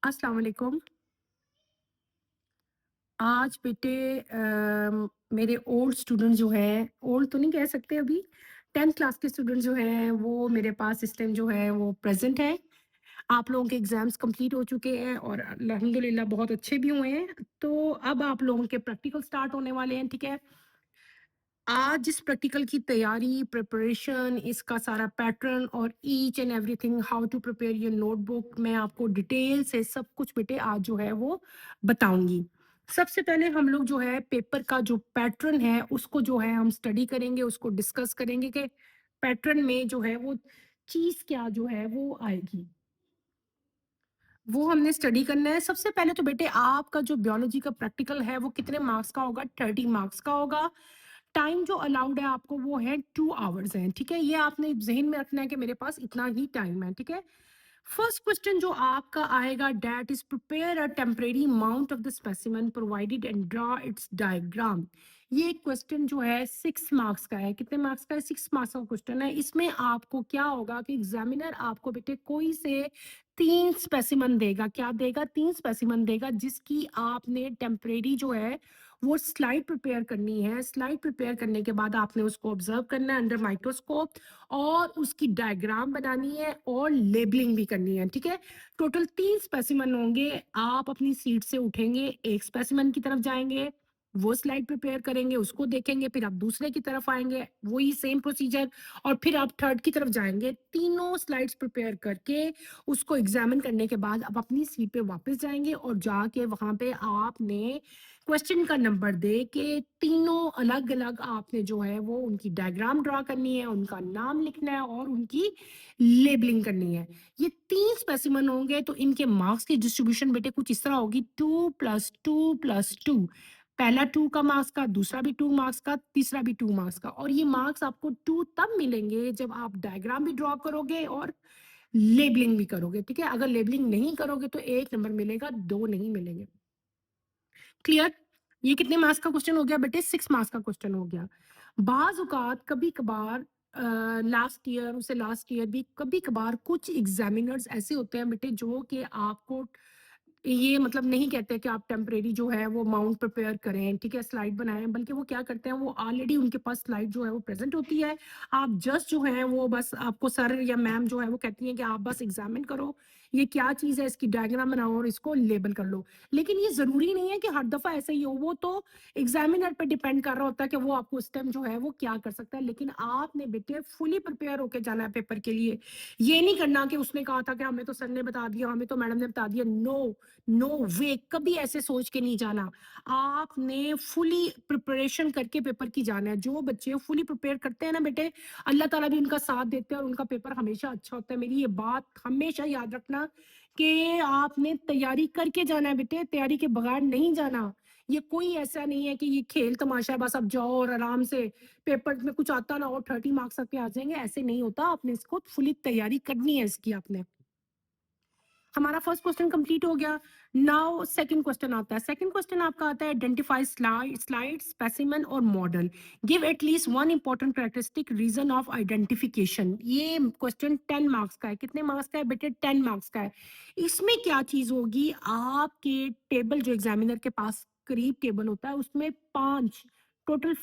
अस्सलाम वालेकुम। आज बेटे मेरे ओल्ड स्टूडेंट जो हैं, ओल्ड तो नहीं कह सकते अभी, 10th क्लास के स्टूडेंट जो हैं, वो मेरे पास इस टाइम जो है वो प्रेज़ेंट हैं। आप लोगों के एग्ज़ाम्स कंप्लीट हो चुके हैं और अल्हम्दुलिल्लाह बहुत अच्छे भी हुए हैं। तो अब आप लोगों के प्रैक्टिकल स्टार्ट होने वाले हैं, ठीक है? आज इस प्रैक्टिकल की तैयारी, प्रिपरेशन, इसका सारा पैटर्न और each and everything how to prepare your notebook मैं आपको डिटेल से सब कुछ बेटे आज जो है वो बताऊँगी। सबसे पहले हम लोग जो है पेपर का जो पैटर्न है उसको जो है हम स्टडी करेंगे, उसको डिस्कस करेंगे कि पैटर्न में जो है वो चीज़ क्या जो है वो आएगी। वो हमने स्टडी करना है। सबसे पहले तो बेटे आपका जो बायोलॉजी का प्रैक्टिकल है वो कितने मार्क्स का होगा? 30 मार्क्स का होगा। टाइम जो अलाउड है आपको वो है 2 आवर्स हैं, ठीक है? ये आपने ज़हन में रखना है कि मेरे पास इतना ही टाइम है, ठीक है? फर्स्ट क्वेश्चन जो आपका आएगा that is prepare a temporary mount of the specimen provided and draw it's diagram. ये क्वेश्चन जो है 6 मार्क्स का है। कितने मार्क्स का है? 6 मार्क्स का क्वेश्चन है। इसमें आपको क्या होगा कि एग्जामिनर आपको बेटे कोई से 3 स्पेसिमन देगा। क्या देगा? 3 स्पेसिमन देगा जिसकी आपने टेम्परेरी जो है वो स्लाइड प्रिपेयर करनी है। स्लाइड प्रिपेयर करने के बाद आपने उसको ऑब्जर्व करना है अंडर माइक्रोस्कोप और उसकी डायग्राम बनानी है और लेबलिंग भी करनी है, ठीक है? टोटल 3 स्पेसिमन होंगे। आप अपनी सीट से उठेंगे, एक स्पेसिमन की तरफ जाएँगे, वो स्लाइड प्रिपेयर करेंगे, उसको देखेंगे, फिर आप दूसरे की तरफ आएँगे, वही सेम प्रोसीजर और फिर आप थर्ड की तरफ जाएँगे। तीनों स्लाइड्स प्रिपेयर करके उसको एग्ज़ामिन करने के बाद आप अपनी सीट पे वापस जाएँगे और जाके वहाँ पे आपने क्वेश्चन का नंबर दे के तीनों अलग-अलग आपने जो है वो उनकी डायग्राम ड्रा करनी है, उनका नाम लिखना है और उनकी लेबलिंग करनी है। ये 3 स्पेसिमेन होंगे तो इनके मार्क्स की डिस्ट्रीब्यूशन बेटे कुछ इस तरह होगी 2 + 2 + 2। पहला 2 का मार्क्स का, दूसरा भी 2 मार्क्स का, तीसरा भी 2 मार्क्स का और ये मार्क्स आपको 2 तब मिलेंगे जब आप डायग्राम भी ड्रा करोगे और लेबलिंग भी करोगे, ठीक है? अगर लेबलिंग नहीं करोगे तो 1 नंबर मिलेगा, 2 नहीं मिलेंगे। क्लियर? ये कितने मार्क्स का क्वेश्चन हो गया बेटे? 6 मार्क्स का क्वेश्चन हो गया। बाज़ औक़ात कभी-कभार लास्ट ईयर उससे लास्ट ईयर भी कभी-कभार कुछ एग्ज़ामिनर्स ऐसे होते हैं बेटे जो कि आपको ये मतलब नहीं कहते कि आप टेम्परेरी जो है वो माउंट प्रिपेयर करें, ठीक है? स्लाइड बनाएँ, बल्कि वो क्या करते हैं वो ऑलरेडी उनके पास स्लाइड जो है वो प्रेज़ेंट होती है। आप जस्ट जो है वो बस आपको सर या मैम जो है वो कहती हैं कि आप बस एग्ज़ामिन करो, ये क्या चीज़ है, इसकी डायग्राम बनाओ और इसको लेबल कर लो। लेकिन ये ज़रूरी नहीं है कि हर दफ़ा ऐसा ही हो, वो तो एग्ज़ामिनर पे डिपेंड कर रहा होता है कि वो आपको उस टाइम जो है वो क्या कर सकता है। लेकिन आपने बेटे फुली प्रिपेयर होके जाना है पेपर के लिए। ये नहीं करना कि उसने कहा था कि हमें तो सर ने बता दिया, हमें तो मैडम ने बता दिया। नो, नो वे, कभी ऐसे सोच के नहीं जाना। आपने फुली प्रिपरेशन करके पेपर की जाना है। जो बच्चे फुली प्रिपेयर करते हैं ना बेटे, अल्लाह ताला भी उनका साथ देते हैं और उनका पेपर हमेशा अच्छा होता है। मेरी ये बात हमेशा याद रखना कि आपने तैयारी करके जाना है बेटे, तैयारी के बगैर नहीं जाना। ये कोई ऐसा नहीं है कि ये खेल तमाशा है, बस आप जाओ और आराम से पेपर में कुछ आता ना हो 30 मार्क्स आपके आ जाएँगे, ऐसे नहीं होता। आपने इसको फुली तैयारी करनी है इसकी आपने। हमारा फर्स्ट क्वेश्चन कंप्लीट हो गया। नाउ सेकंड क्वेश्चन आता है। सेकंड क्वेश्चन आपका आता है आइडेंटिफाई स्लाइड, स्पेसिमेन और model. Give at least one important characteristic reason of identification. ये क्वेश्चन 10 मार्क्स का है। कितने मार्क्स का है बेटे? 10 मार्क्स का है। इसमें क्या चीज होगी? आपके टेबल जो एग्जामिनर के पास करीब टेबल होता है उसमें 5, टोटल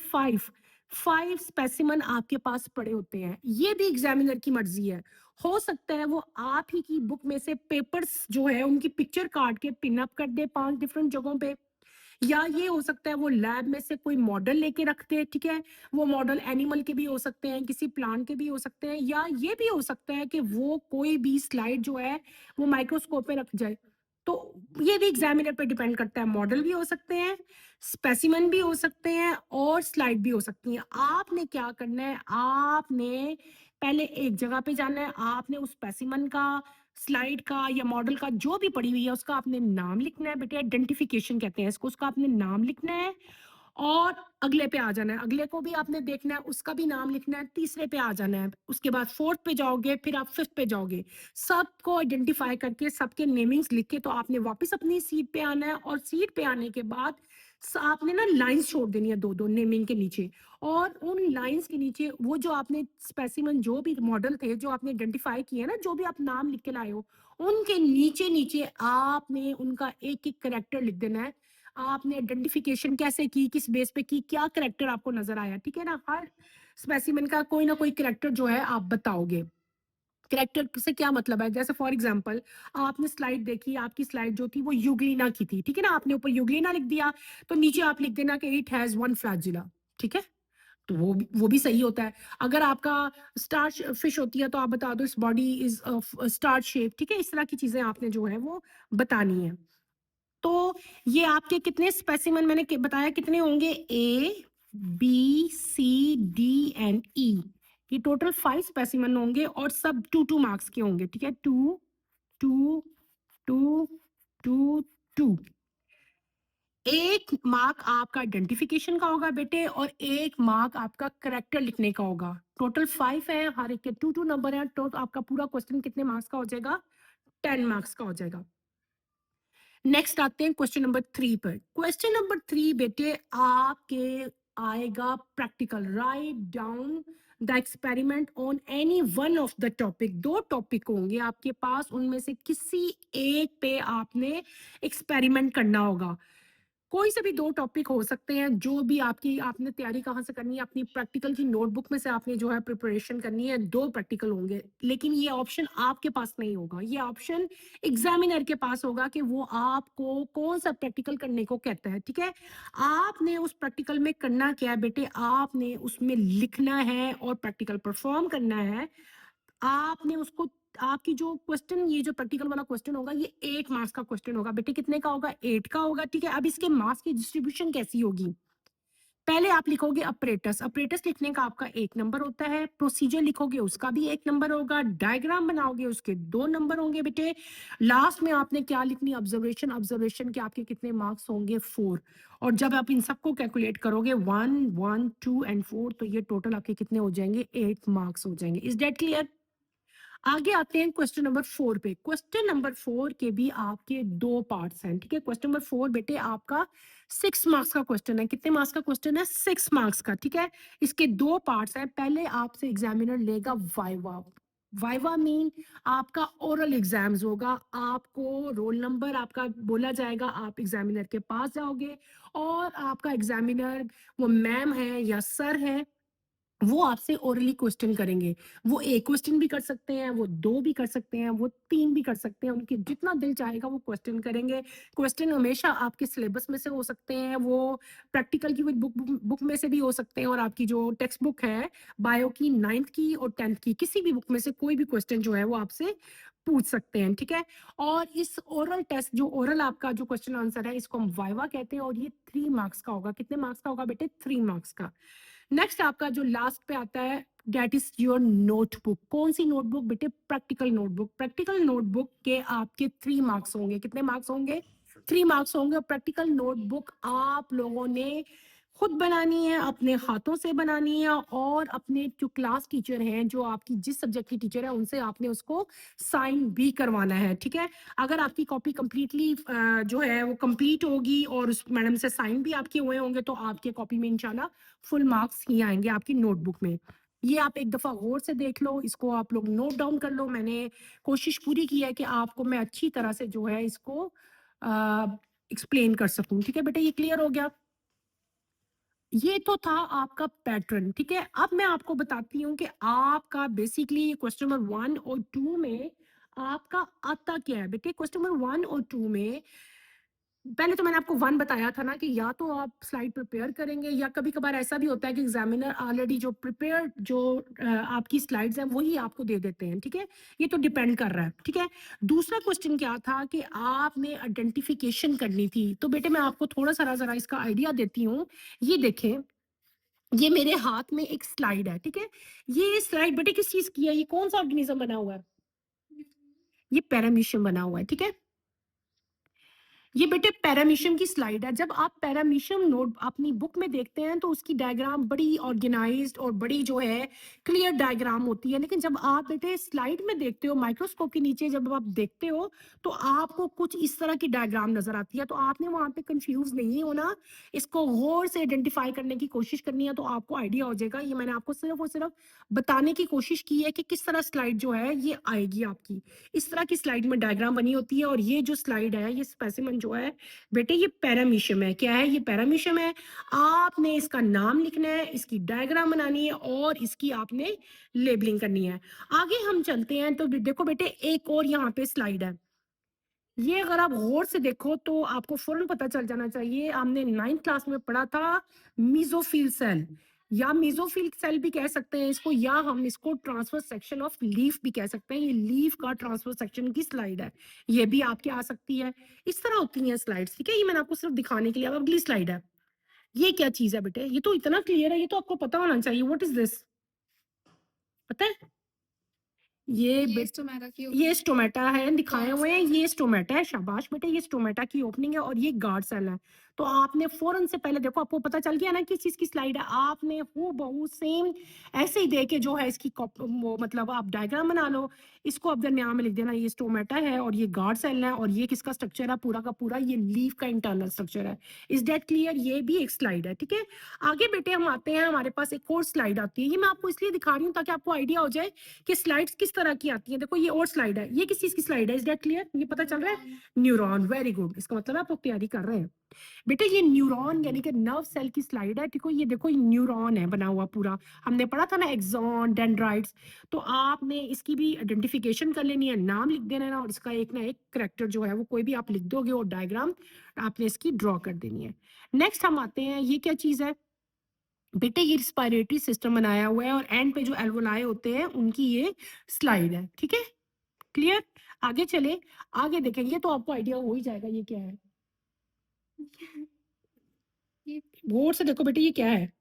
5 स्पेसिमन आपके पास पड़े होते हैं। ये भी एग्जामिनर की मर्जी है। हो सकता है वो आप ही की बुक में से पेपर्स जो है उनकी पिक्चर काट के पिन अप कर दे 5 डिफरेंट जगहों पे, या ये हो सकता है वो लैब में से कोई मॉडल लेके रख दे, ठीक है? वो मॉडल एनिमल के भी हो सकते हैं, किसी प्लांट के भी हो सकते हैं, या ये भी हो सकता है कि वो कोई भी स्लाइड जो है वो माइक्रोस्कोप में रख जाए। तो ये भी एग्जामिनर पे डिपेंड करता है। मॉडल भी हो सकते हैं, स्पेसिमेन भी हो सकते हैं और स्लाइड भी हो सकती हैं। आपने क्या करना है? आपने पहले एक जगह पे जाना है, आपने उस स्पेसिमेन का, स्लाइड का या मॉडल का जो भी पड़ी हुई है उसका आपने नाम लिखना है बेटे। आइडेंटिफिकेशन कहते हैं इसको। उसका आपने नाम लिखना है और अगले पे आ जाना है। अगले को भी आपने देखना है, उसका भी नाम लिखना है, तीसरे पे आ जाना है। उसके बाद फोर्थ पे जाओगे, फिर आप फिफ्थ पे जाओगे। सबको आइडेंटिफाई करके सबके नेमिंग्स लिख के तो आपने वापस अपनी सीट पे आना है और सीट पे आने के बाद आपने ना लाइंस छोड़ देनी है दो दो नेमिंग के नीचे, और उन लाइंस के नीचे वो जो आपने स्पेसिमन जो भी मॉडल थे जो आपने आइडेंटिफाई किए ना, जो भी आप नाम लिख के लाए हो, उनके नीचे नीचे आपने उनका एक एक करेक्टर लिख देना है। आपने आइडेंटिफिकेशन कैसे की, किस बेस पे की, क्या करेक्टर आपको नजर आया, ठीक है ना। हर स्पेसिमन का कोई ना कोई करेक्टर जो है आप बताओगे। करेक्टर से क्या मतलब है, जैसे फॉर एग्जांपल आपने स्लाइड देखी, आपकी स्लाइड जो थी वो यूग्लिना की थी, ठीक है ना, आपने ऊपर यूग्लिना लिख दिया, तो नीचे आप लिख देना कि इट हैज वन फ्लैजिला, ठीक है। तो वो भी सही होता है। अगर आपका स्टार फिश होती है तो आप बता दो इस बॉडी इज स्टार शेप, ठीक है। इस तरह की चीजें आपने जो है वो बतानी है। तो ये आपके कितने स्पेसिमन मैंने बताया कितने होंगे, A B C D and E, ये टोटल 5 स्पेसिमन होंगे और सब 2-2 मार्क्स के होंगे, ठीक है। 2 2 2 2 2। 1 मार्क आपका आइडेंटिफिकेशन का होगा बेटे, और 1 मार्क आपका करेक्टर लिखने का होगा। टोटल 5 है, हर एक के 2-2 नंबर है, तो आपका पूरा क्वेश्चन कितने मार्क्स का हो जाएगा, 10 मार्क्स का हो जाएगा। नेक्स्ट आते हैं क्वेश्चन नंबर 3 पर। क्वेश्चन नंबर 3 बेटे आपके आएगा practical. Write down the experiment on any one of the topic. 2 topic होंगे आपके पास, उनमें से किसी एक पे आपने एक्सपेरिमेंट करना होगा। कोई से भी 2 टॉपिक हो सकते हैं, जो भी आपकी आपने तैयारी कहाँ से करनी है, अपनी प्रैक्टिकल की नोटबुक में से आपने जो है प्रिपरेशन करनी है। 2 प्रैक्टिकल होंगे, लेकिन ये ऑप्शन आपके पास नहीं होगा, ये ऑप्शन एग्जामिनर के पास होगा कि वो आपको कौन सा प्रैक्टिकल करने को कहता है, ठीक है। आपने उस प्रैक्टिकल में करना क्या है बेटे, आपने उसमें लिखना है और प्रैक्टिकल परफॉर्म करना है। आपने उसको, आपकी जो क्वेश्चन, ये जो प्रैक्टिकल वाला क्वेश्चन होगा, ये 8 मार्क्स का क्वेश्चन होगा बेटे। कितने का होगा, 8 का होगा, ठीक है। अब इसके मार्क्स की डिस्ट्रीब्यूशन कैसी होगी, पहले आप लिखोगे अपरेटस। अपरेटस लिखने का आपका 1 नंबर होता है। प्रोसीजर लिखोगे, उसका भी 1 नंबर होगा। डायग्राम बनाओगे, उसके 2 नंबर होंगे बेटे। लास्ट में आपने क्या लिखनी, ऑब्जर्वेशन। ऑब्जर्वेशन के आपके कितने मार्क्स होंगे, 4। और जब आप इन सबको कैलकुलेट करोगे 1 1 2 एंड 4, तो ये टोटल आपके कितने हो जाएंगे, 8 मार्क्स हो जाएंगे। Is that clear. आगे आते हैं क्वेश्चन नंबर 4 पे। क्वेश्चन नंबर 4 के भी आपके 2 पार्ट्स हैं, ठीक है। क्वेश्चन नंबर 4 बेटे आपका 6 मार्क्स का क्वेश्चन है। कितने मार्क्स का क्वेश्चन है, 6 मार्क्स का, ठीक है। इसके 2 पार्ट्स हैं। पहले आपसे एग्जामिनर लेगा वाइवा। वाइवा मीन आपका ओरल एग्जाम्स होगा। आपको रोल नंबर आपका बोला जाएगा, आप एग्जामिनर के पास जाओगे, और आपका एग्जामिनर, वो मैम है या सर है, वो आपसे ओरली क्वेश्चन करेंगे। वो 1 क्वेश्चन भी कर सकते हैं, वो 2 भी कर सकते हैं, वो 3 भी कर सकते हैं, उनके जितना दिल चाहेगा वो क्वेश्चन करेंगे। क्वेश्चन हमेशा आपके सिलेबस में से हो सकते हैं, वो प्रैक्टिकल की बुक में से भी हो सकते हैं, और आपकी जो टेक्स्ट बुक है बायो की 9th की और 10th की, किसी भी बुक में से कोई भी क्वेश्चन जो है वो आपसे पूछ सकते हैं, ठीक है। और इस ओरल टेस्ट, जो ओरल आपका जो क्वेश्चन आंसर है, इसको हम वाइवा कहते हैं, और ये 3 मार्क्स का होगा। कितने मार्क्स का होगा बेटे, 3 मार्क्स का। नेक्स्ट आपका जो लास्ट पे आता है, दैट इज योर नोटबुक। कौन सी नोटबुक बेटे, प्रैक्टिकल नोटबुक। प्रैक्टिकल नोटबुक के आपके 3 मार्क्स होंगे। कितने मार्क्स होंगे, 3 मार्क्स होंगे। प्रैक्टिकल नोटबुक आप लोगों ने खुद बनानी है, अपने हाथों से बनानी है, और अपने जो क्लास टीचर हैं, जो आपकी जिस सब्जेक्ट की टीचर है, उनसे आपने उसको साइन भी करवाना है, ठीक है। अगर आपकी कॉपी कंप्लीटली जो है वो कंप्लीट होगी और उस मैडम से साइन भी आपके हुए होंगे, तो आपके कॉपी में इंशाल्लाह फुल मार्क्स ही आएंगे आपकी नोटबुक में। ये आप एक दफा गौर से देख लो, इसको आप लोग नोट डाउन कर लो। मैंने कोशिश पूरी की है कि आपको मैं अच्छी तरह से जो है इसको एक्सप्लेन कर सकूं, ठीक है बेटा। ये क्लियर हो गया। ये तो था आपका पैटर्न, ठीक है। अब मैं आपको बताती हूँ कि आपका बेसिकली क्वेश्चन नंबर 1 और 2 में आपका आता क्या है बेटे। क्वेश्चन नंबर 1 और 2 में पहले तो मैंने आपको 1 बताया था ना, कि या तो आप स्लाइड प्रिपेयर करेंगे, या कभी कभार ऐसा भी होता है कि एग्जामिनर ऑलरेडी जो प्रिपेयर जो आपकी स्लाइड्स हैं वही आपको दे देते हैं, ठीक है। ये तो डिपेंड कर रहा है, ठीक है। दूसरा क्वेश्चन क्या था कि आपने आइडेंटिफिकेशन करनी थी। तो बेटे मैं आपको थोड़ा सा जरा इसका आइडिया देती हूँ। ये देखें, ये मेरे हाथ में एक स्लाइड है, ठीक है। ये स्लाइड बेटे किस चीज की है, ये कौन सा ऑर्गेनिज्म बना हुआ है, ये पैरामीशियम बना हुआ है, ठीक है। ये बेटे पैरामीशियम की स्लाइड है। जब आप पैरामीशियम नोट अपनी बुक में देखते हैं तो उसकी डायग्राम बड़ी ऑर्गेनाइज्ड और बड़ी जो है क्लियर डायग्राम होती है, लेकिन जब आप बेटे स्लाइड में देखते हो माइक्रोस्कोप के नीचे जब आप देखते हो तो आपको कुछ इस तरह की डायग्राम नजर आती है। तो आपने वहां पे कंफ्यूज नहीं होना, इसको गौर से आइडेंटिफाई करने की कोशिश करनी है तो आपको आइडिया हो जाएगा। ये मैंने आपको सिर्फ और सिर्फ बताने की कोशिश की है कि किस तरह स्लाइड जो है ये आएगी आपकी। इस तरह की स्लाइड में डायग्राम बनी होती है। और ये जो स्लाइड है, ये स्पेसिमेन जो है बेटे, ये पैरामीशियम है। क्या है? ये पैरामीशियम है। आपने इसका नाम लिखना है, इसकी डायग्राम बनानी है और इसकी आपने लेबलिंग करनी है। आगे हम चलते हैं तो देखो बेटे, एक और यहाँ पे स्लाइड है। ये अगर आप गौर से देखो तो आपको फौरन पता चल जाना चाहिए। हमने 9th क्लास में पढ़ा था मीजोफिल सेल, या मीजोफिल सेल भी कह सकते हैं इसको, या हम इसको ट्रांसफर सेक्शन ऑफ लीफ भी कह सकते हैं। ये लीफ का ट्रांसफर सेक्शन की स्लाइड है, ये भी आपके आ सकती है। इस तरह होती हैं स्लाइड्स, ठीक है। ये मैंने आपको सिर्फ दिखाने के लिए। अब अगली स्लाइड है, ये क्या चीज है बेटे? ये तो इतना क्लियर है, ये तो आपको पता होना चाहिए। What is this? पता है? ये स्टोमेटा की ये स्टोमेटा है, दिखाए गार्ड हुए हैं। सेल है। ये स्टोमेटा है, शाबाश बेटे, ये स्टोमेटा की ओपनिंग है और ये गार्ड सेल है। तो आपने फौरन से पहले देखो, आपको पता चल गया ना किस चीज की स्लाइड है। आपने हूबहू सेम ऐसे ही दे के जो है इसकी वो मतलब आप डायग्राम बना लो। इसको अब दरमियान में लिख देना, ये स्टोमेटा है और ये गार्ड सेल है और ये किसका स्ट्रक्चर है? पूरा का पूरा ये लीफ का इंटरनल स्ट्रक्चर है। Is that clear? ये भी एक स्लाइड है, ठीक है। आगे बेटे हम आते हैं, हमारे पास एक और स्लाइड आती है। ये मैं आपको इसलिए दिखा रही हूँ ताकि आपको आइडिया हो जाए कि स्लाइड्स किस तरह की आती हैं। देखो ये और स्लाइड है, ये किस चीज की स्लाइड है? Is that clear? ये पता चल रहा है? न्यूरॉन। वेरी गुड, इसका मतलब आप लोग तैयारी कर रहे हैं बेटे। ये न्यूरॉन यानी कि नर्व सेल की स्लाइड है, ठीक है। ये देखो, ये न्यूरॉन है बना हुआ पूरा। हमने पढ़ा था ना एक्सॉन, डेंड्राइट्स। तो आपने इसकी भी आइडेंटिफिकेशन कर लेनी है, नाम लिख देना है ना, और इसका एक ना एक करेक्टर जो है वो कोई भी आप लिख दोगे और डायग्राम आपने इसकी ड्रॉ कर देनी है। नेक्स्ट हम आते हैं, ये क्या चीज है बेटे? ये रिस्पायरेटरी सिस्टम बनाया हुआ है और एंड पे जो एल्वोलाई होते हैं उनकी ये स्लाइड है, ठीक है। क्लियर? आगे चले, आगे देखेंगे तो आपको आइडिया हो ही जाएगा ये क्या है। ये गौर से देखो बेटे, ये क्या है?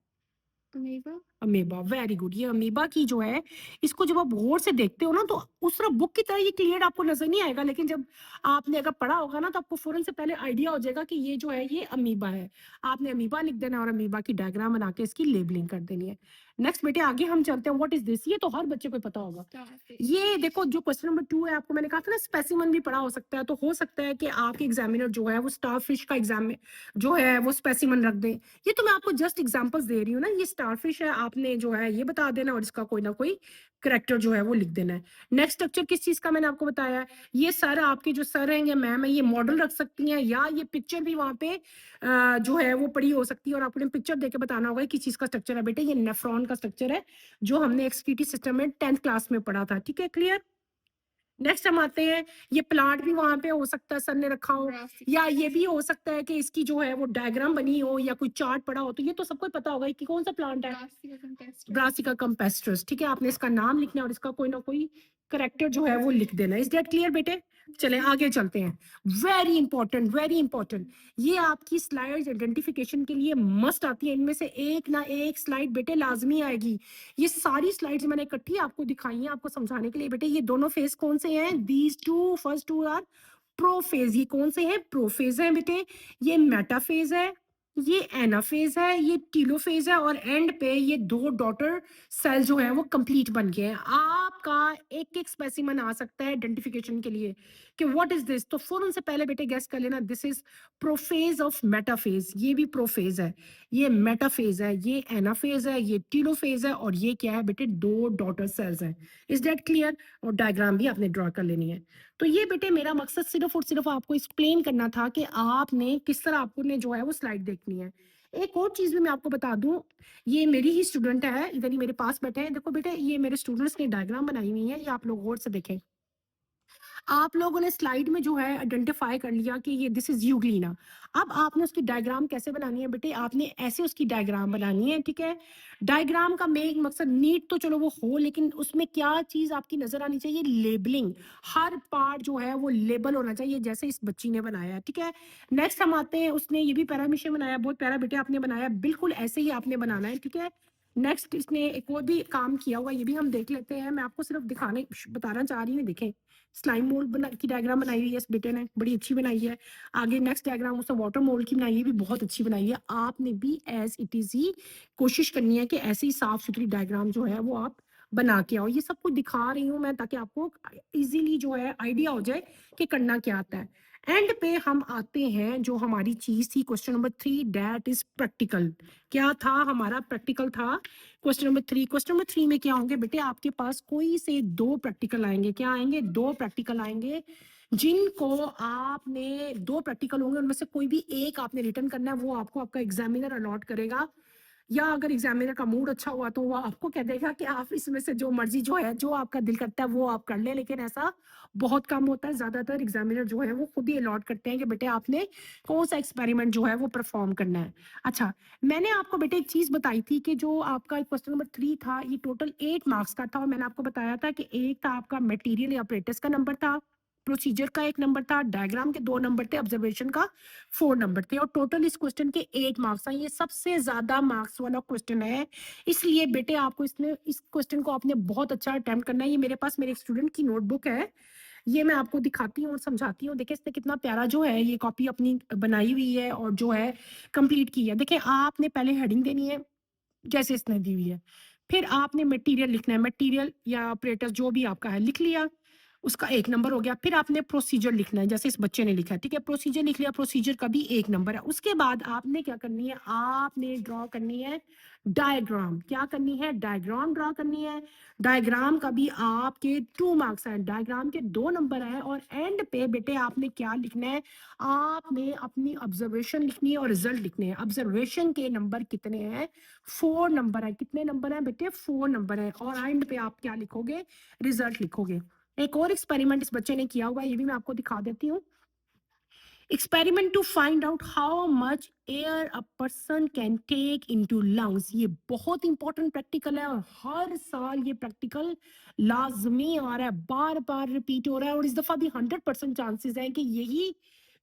Amoeba amoeba. Very good. ये अमीबा की जो है, इसको जब आप गौर से देखते हो ना तो उस तरह बुक की तरह ये क्लियर आपको नजर नहीं आएगा, लेकिन जब आपने अगर पढ़ा होगा ना तो आपको फौरन से पहले आइडिया हो जाएगा कि ये जो है ये अमीबा है। आपने अमीबा लिख देना और अमीबा की डायग्राम बना के इसकी लेबलिंग कर देनी है। नेक्स्ट बेटे आगे हम चलते हैं। What is this? ये तो हर बच्चे को पता होगा। स्टारफिश ये देखो, जो क्वेश्चन नंबर 2 है, आपको मैंने कहा था ना स्पेसिमन भी पढ़ा हो सकता है। तो हो सकता है कि आपके एग्जामिनर जो है वो स्टारफिश का एग्जाम जो है वो स्पेसिमन रख दें। ये तो मैं आपको जस्ट एग्जांपल्स दे रही हूँ ना। ये स्टारफिश है, आपने जो है ये बता देना और इसका कोई ना कोई करेक्टर जो है वो लिख देना है। नेक्स्ट स्ट्रक्चर किस चीज का मैंने आपको बताया है? ये सर, आपके जो सर हैं या मैम है, ये मॉडल रख सकती हैं या ये पिक्चर भी वहां पे जो है वो पड़ी हो सकती है और आपने पिक्चर देके बताना होगा किस चीज का स्ट्रक्चर है। बेटे ये नेफ्रॉन का स्ट्रक्चर है जो हमने एक्सटीटी सिस्टम में 10th क्लास में पढ़ा था, ठीक है। क्लियर? नेक्स्ट हम आते हैं, ये प्लांट भी वहां पे हो सकता है सर ने रखा हो, ब्रासिका या ये भी हो सकता है कि इसकी जो है वो डायग्राम बनी हो या कोई चार्ट पड़ा हो। तो ये तो सबको पता होगा कि कौन सा प्लांट है। ब्रासिका कंटेस्टर ब्रासिका कम्पेस्ट्रस, ठीक है। आपने इसका नाम लिखना है और इसका कोई ना कोई करेक्टर जो है वो लिख देना। इज दैट क्लियर बेटे? चलें आगे चलते हैं। Very important, very important. ये आपकी स्लाइड्स आइडेंटिफिकेशन के लिए मस्ट आती है। इनमें से एक ना एक स्लाइड बेटे लाजमी आएगी। ये सारी स्लाइड्स मैंने इकट्ठी आपको दिखाई हैं आपको समझाने के लिए। बेटे ये दोनों फेज कौन से हैं? These two first two are prophase. ये कौन से हैं? प्रोफेज हैं बेटे। ये मेटाफेज है, ये एनाफेज है, ये टीलोफेज है और एंड पे ये दो डॉटर सेल जो है वो कंप्लीट बन गए हैं। आपका एक एक स्पेसिमन आ सकता है आइडेंटिफिकेशन के लिए कि व्हाट इज दिस। तो फौरन से पहले बेटे गेस कर लेना, this is prophase of metaphase. ये भी प्रोफेज है, ये मेटाफेज है, ये एनाफेज है, ये टीलोफेज है और ये क्या है बेटे? दो डॉटर सेल्स हैं। Is that clear? और डायग्राम भी आपने ड्रॉ कर लेनी है। तो ये बेटे मेरा मकसद सिर्फ और सिर्फ आपको एक्सप्लेन करना था कि आपने किस तरह आपको ने जो है वो स्लाइड देखनी है। एक और चीज भी मैं आपको बता दूं, ये मेरी ही स्टूडेंट है, इधर ही मेरे पास बैठे हैं। देखो बेटे, ये मेरे स्टूडेंट्स ने डायग्राम बनाई हुई है, ये आप लोग गौर से देखें। आप लोगों ने स्लाइड में जो है आइडेंटिफाई कर लिया कि ये दिस इज यूग्लिना। अब आपने उसकी डायग्राम कैसे बनानी है बेटे? आपने ऐसे उसकी डायग्राम बनानी है, ठीक है। डायग्राम का मेन मकसद नीट तो चलो वो हो, लेकिन उसमें क्या चीज आपकी नजर आनी चाहिए? लेबलिंग। हर पार्ट जो है वो लेबल होना चाहिए जैसे इस बच्ची ने बनाया है, ठीक है। नेक्स्ट हम आते हैं, उसने ये भी पैरामीशियम बनाया, बहुत प्यारा बेटे आपने बनाया, बिल्कुल ऐसे ही आपने बनाना है, ठीक है। नेक्स्ट इसने एक और भी काम किया हुआ है, ये भी हम देख लेते हैं। मैं आपको सिर्फ बताना चाह रही हूँ, देखें स्लाइम मोल्ड बना की डायग्राम बनाई हुई है इस बेटे ने, बड़ी अच्छी बनाई है। आगे नेक्स्ट डायग्राम उसने वाटर मोल्ड की बनाई है, भी बहुत अच्छी बनाई है। आपने भी एज इट इज ही कोशिश करनी है कि ऐसी साफ सुथरी डायग्राम जो है वो आप बना के आओ। ये सब कुछ दिखा रही हूँ मैं ताकि आपको इजीली जो है आइडिया हो जाए कि करना क्या आता है। एंड पे हम आते हैं, जो हमारी चीज थी question number 3, that is practical. क्या था हमारा? प्रैक्टिकल था। क्वेश्चन नंबर 3 में क्या होंगे बेटे? आपके पास कोई से 2 प्रैक्टिकल आएंगे। क्या आएंगे? 2 प्रैक्टिकल आएंगे, जिनको आपने 2 प्रैक्टिकल होंगे, उनमें से कोई भी एक आपने रिटर्न करना है, वो आपको आपका एग्जामिनर अलॉट करेगा। या अगर एग्जामिनर का मूड अच्छा हुआ तो वो आपको कह देगा कि आप इसमें से जो मर्जी जो है, जो आपका दिल करता है वो आप कर लें। लेकिन ऐसा बहुत कम होता है, ज्यादातर एग्जामिनर जो है वो खुद ही अलॉट करते हैं कि बेटे आपने कौन सा एक्सपेरिमेंट जो है वो परफॉर्म करना है। अच्छा, मैंने आपको बेटे एक चीज बताई थी कि जो आपका क्वेश्चन नंबर 3 था, ये टोटल 8 मार्क्स का था। और मैंने आपको बताया था कि एक था आपका मटेरियल या apparatus का नंबर था, प्रोसीजर का 1 नंबर था, डायग्राम के 2 नंबर थे, ऑब्जर्वेशन का 4 नंबर थे, और टोटल इस क्वेश्चन के 8 मार्क्स हैं। ये सबसे ज्यादा मार्क्स वाला क्वेश्चन है। इसलिए बेटे आपको इसमें इस क्वेश्चन को आपने बहुत अच्छा अटेम्प्ट करना है। ये मेरे पास मेरे स्टूडेंट की नोटबुक है, ये मैं आपको दिखाती हूँ और समझाती हूँ। देखिए इसने कितना प्यारा जो है ये कॉपी अपनी बनाई हुई है और जो है कंप्लीट की है। देखिए आपने पहले हेडिंग देनी है जैसे इसने दी हुई है, फिर आपने मटेरियल लिखना है, मटेरियल या ऑपरेटर जो भी आपका है लिख लिया, उसका 1 नंबर हो गया। फिर आपने प्रोसीजर लिखना है जैसे इस बच्चे ने लिखा है, ठीक है, प्रोसीजर लिख लिया, प्रोसीजर का भी 1 नंबर है। उसके बाद आपने क्या करनी है? आपने ड्रॉ करनी है डायग्राम। क्या करनी है? डायग्राम ड्रॉ करनी है। डायग्राम का भी आपके 2 मार्क्स हैं, डायग्राम के 2 नंबर हैं। और एंड पे बेटे आपने क्या लिखना है? आपने अपनी ऑब्जर्वेशन लिखनी है और रिजल्ट लिखने हैं। ऑब्जर्वेशन के नंबर कितने हैं? 4 नंबर है। कितने नंबर है बेटे? 4 नंबर है। और एंड पे आप क्या लिखोगे? रिजल्ट लिखोगे। एक और एक्सपेरिमेंट इस बच्चे ने किया हुआ है, ये भी मैं आपको दिखा देती हूँ। Experiment to find out how much air a person can take into lungs. ये बहुत इंपॉर्टेंट प्रैक्टिकल है और हर साल ये प्रैक्टिकल लाजमी आ रहा है, बार बार रिपीट हो रहा है। और इस दफा भी 100% चांसेस है कि यही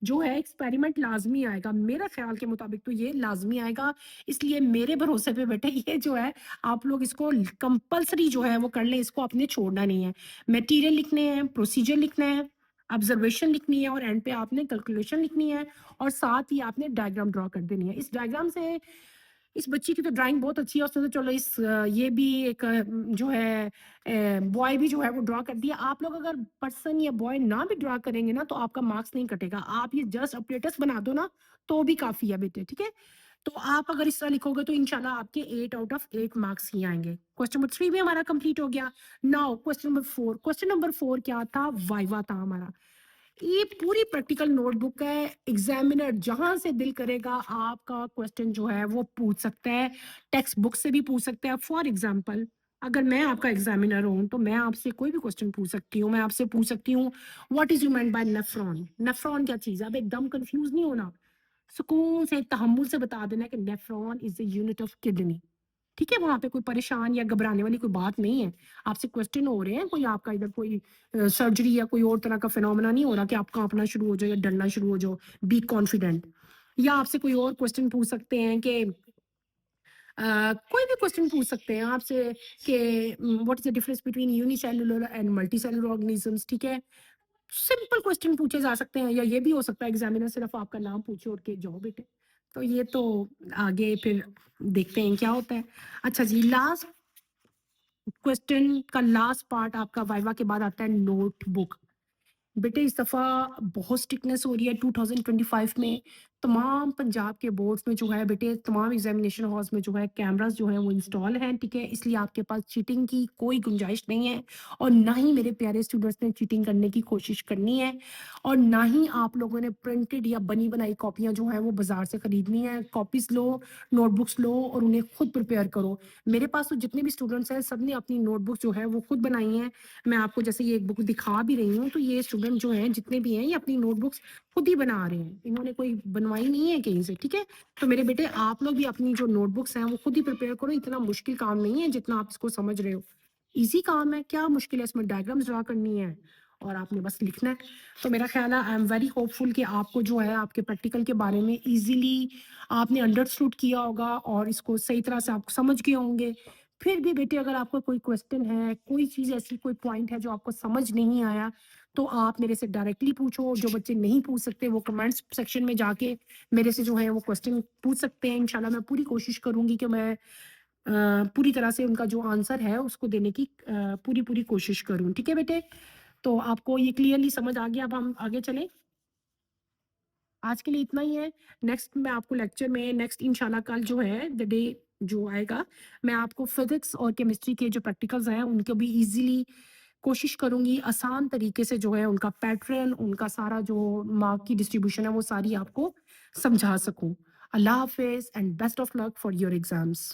जो है एक्सपेरिमेंट लाजमी आएगा। मेरा ख्याल के मुताबिक तो ये लाजमी आएगा, इसलिए मेरे भरोसे पे बेटे ये जो है आप लोग इसको कंपलसरी जो है वो कर लें, इसको आपने छोड़ना नहीं है। मटेरियल लिखने हैं, प्रोसीजर लिखना है, ऑब्जर्वेशन लिखनी है, और एंड पे आपने कैलकुलेशन लिखनी है, और साथ ही आपने डायग्राम ड्रॉ कर देनी है। इस डायग्राम से इस बच्ची की तो ड्राइंग बहुत अच्छी है, उसने तो चलो ये भी एक जो है बॉय भी जो है वो ड्रॉ कर दिया। आप लोग अगर पर्सन या बॉय ना भी ड्रॉ करेंगे ना तो आपका मार्क्स नहीं कटेगा। आप ये जस्ट अपडेटस बना दो ना तो भी काफी है बेटे, ठीक है। तो आप अगर इस तरह लिखोगे तो इंशाल्लाह आपके 8 आउट ऑफ 8 मार्क्स ही आएंगे। क्वेश्चन नंबर 3 भी हमारा कंप्लीट हो गया। नाउ क्वेश्चन नंबर 4 क्या था? वाइवा था हमारा। ये पूरी प्रैक्टिकल नोटबुक है। एग्जामिनर जहां से दिल करेगा आपका क्वेश्चन जो है वो पूछ सकता है, टेक्स्ट बुक से भी पूछ सकता है। फॉर एग्जाम्पल, अगर मैं आपका एग्जामिनर हूं तो मैं आपसे कोई भी क्वेश्चन पूछ सकती हूँ। मैं आपसे पूछ सकती हूँ what is you meant by nephron. Nephron क्या चीज है? अब एकदम कंफ्यूज नहीं होना, सुकून से तहम्मुल से बता देना कि nephron is the unit of kidney. ठीक है, वहाँ पे कोई परेशान या घबराने वाली कोई बात नहीं है। आपसे क्वेश्चन हो रहे हैं, कोई आपका इधर कोई सर्जरी या कोई और तरह का फिनोमेना नहीं हो रहा कि आप कांपना शुरू हो जाओ या डरना शुरू हो जाओ। Be confident. या आपसे कोई और क्वेश्चन पूछ सकते हैं कि कोई भी क्वेश्चन पूछ सकते हैं आपसे कि what is the difference between unicellular and multicellular organisms. ठीक है, सिंपल क्वेश्चन पूछे जा सकते हैं। या ये भी हो सकता है एग्जामिनर सिर्फ आपका नाम पूछे और के जाओ बेटे। तो ये तो आगे फिर देखते हैं क्या होता है। अच्छा जी, लास्ट क्वेश्चन का लास्ट पार्ट आपका वाइवा के बाद आता है नोटबुक। बेटे इस दफ़ा बहुत स्ट्रिक्टनेस हो रही है 2025 में। तमाम पंजाब के बोर्ड्स में जो है बेटे, तमाम एग्जामिनेशन हॉल्स में जो है कैमरास जो है वो इंस्टॉल हैं, ठीक है। इसलिए आपके पास चीटिंग की कोई गुंजाइश नहीं है, और ना ही मेरे प्यारे स्टूडेंट्स ने चीटिंग करने की कोशिश करनी है, और ना ही आप लोगों ने प्रिंटेड या बनी बनाई कॉपियाँ जो है वो बाजार से खरीदनी है। कॉपीज लो, नोटबुक्स लो और उन्हें खुद प्रिपेयर करो। मेरे पास तो जितने भी स्टूडेंट्स हैं सब ने अपनी नोटबुक जो है वो खुद बनाई है। मैं आपको जैसे ये एक बुक दिखा भी रही हूँ, तो ये स्टूडेंट जो हैं जितने भी हैं ये अपनी नोटबुक्स खुद ही बना रहे हैं, इन्होंने कोई बनवाई नहीं है कहीं से, ठीक है। तो मेरे बेटे आप लोग भी अपनी जो नोटबुक्स हैं वो खुद ही प्रिपेयर करो। इतना मुश्किल काम नहीं है जितना आप इसको समझ रहे हो। इजी काम है, क्या मुश्किल है इसमें? डायग्राम्स ड्रा करनी है और आपने बस लिखना है। तो मेरा ख़्याल है आई एम वेरी होपफुल कि आपको जो है आपके प्रैक्टिकल के बारे में ईज़िली आपने अंडरस्टूड किया होगा और इसको सही तरह से आप समझ गए होंगे। फिर भी बेटे अगर आपको कोई क्वेश्चन है, कोई चीज़ ऐसी कोई पॉइंट है जो आपको समझ नहीं आया, तो आप मेरे से डायरेक्टली पूछो। जो बच्चे नहीं पूछ सकते वो कमेंट्स सेक्शन में जाके मेरे से जो है वो क्वेश्चन पूछ सकते हैं। इंशाल्लाह मैं पूरी कोशिश करूँगी कि मैं पूरी तरह से उनका जो आंसर है उसको देने की पूरी कोशिश करूँ। ठीक है बेटे? तो आपको ये क्लियरली समझ आ गया, अब हम आगे चलें? आज के लिए इतना ही है। नेक्स्ट मैं आपको लेक्चर में नेक्स्ट इंशाल्लाह कल जो है द डे जो आएगा, मैं आपको फिज़िक्स और केमिस्ट्री के जो प्रैक्टिकल्स हैं उनको भी ईज़िली कोशिश करूँगी आसान तरीके से जो है उनका पैटर्न, उनका सारा जो मार्क की डिस्ट्रीब्यूशन है वो सारी आपको समझा सकूँ। अल्लाह हाफ़िज़ and best of luck for your exams.